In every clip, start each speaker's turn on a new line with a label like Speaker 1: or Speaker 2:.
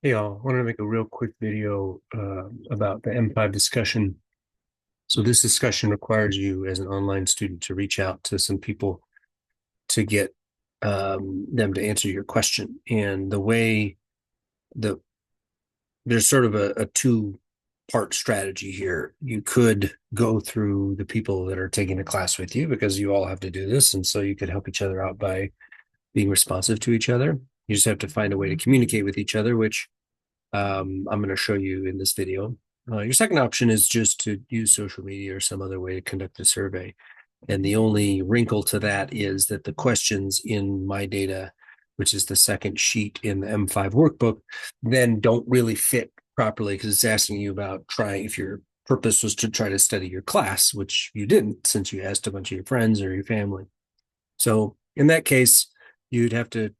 Speaker 1: Hey y'all, I wanted to make a real quick video about the M5 discussion. So this discussion requires you as an online student to reach out to some people to get them to answer your question. And the way the there's sort of a two-part strategy here. You could go through the people that are taking the class with you because you all have to do this, and so you could help each other out by being responsive to each other. You just have to find a way to communicate with each other, which I'm going to show you in this video. Your second option is just to use social media or some other way to conduct a survey. And the only wrinkle to that is that the questions in My Data, which is the second sheet in the M5 workbook, then don't really fit properly because it's asking you about trying if your purpose was to try to study your class, which you didn't since you asked a bunch of your friends or your family. So in that case, you'd have to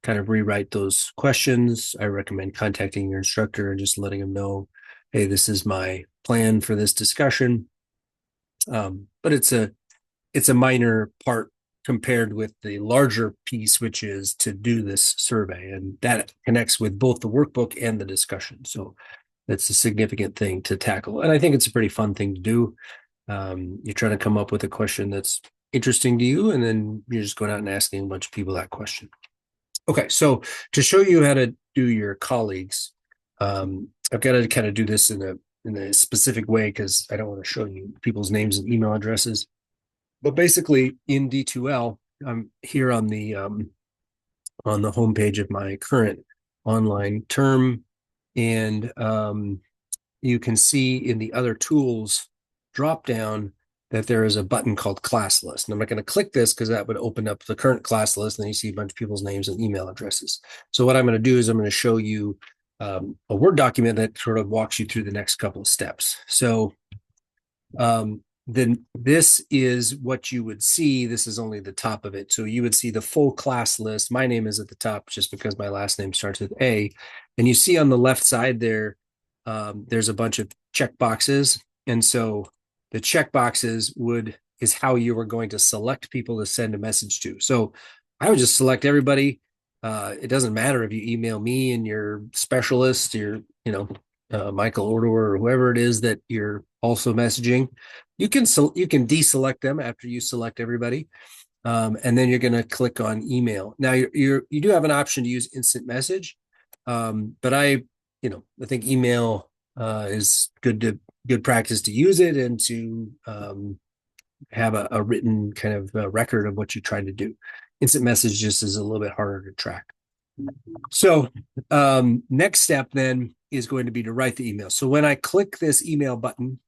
Speaker 1: kind of rewrite those questions. I recommend contacting your instructor and just letting them know, hey, this is my plan for this discussion. But it's a minor part compared with the larger piece, which is to do this survey, and that connects with both the workbook and the discussion. So that's a significant thing to tackle, and I think it's a pretty fun thing to do. You're trying to come up with a question that's interesting to you, and then you're just going out and asking a bunch of people that question. Okay, so to show you how to do your colleagues, I've got to kind of do this in a specific way because I don't want to show you people's names and email addresses. But basically, in D2L, I'm here on the homepage of my current online term, and you can see in the other tools drop down that there is a button called class list. And I'm not going to click this because that would open up the current class list. And then you see a bunch of people's names and email addresses. So what I'm going to do is I'm going to show you a Word document that sort of walks you through the next couple of steps. So then this is what you would see. This is only the top of it. So you would see the full class list. My name is at the top just because my last name starts with A. And you see on the left side there, there's a bunch of check boxes. And so the check boxes is how you were going to select people to send a message to. So I would just select everybody. It doesn't matter if you email me and your specialist, Michael Order or whoever it is that you're also messaging. You can deselect them after you select everybody, and then you're going to click on email. Now you do have an option to use instant message, but I think email is good practice to use it and to have a written kind of record of what you're trying to do. Instant message just is a little bit harder to track. So next step then is going to be to write the email. So when I click this email button,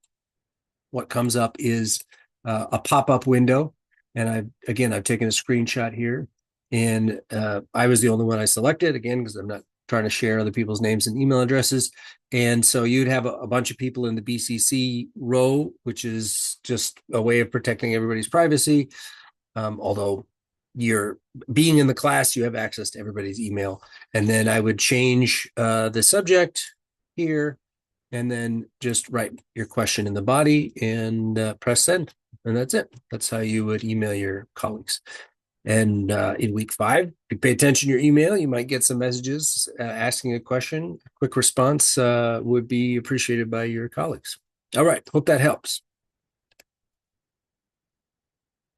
Speaker 1: what comes up is a pop-up window. And I've taken a screenshot here. And I was the only one I selected, again, because I'm not trying to share other people's names and email addresses. And so you'd have a bunch of people in the BCC row, which is just a way of protecting everybody's privacy. Although you're being in the class, you have access to everybody's email. And then I would change the subject here and then just write your question in the body and press send. And that's it. That's how you would email your colleagues. And in week 5, if you pay attention to your email, you might get some messages asking a question. A quick response would be appreciated by your colleagues. All right. Hope that helps.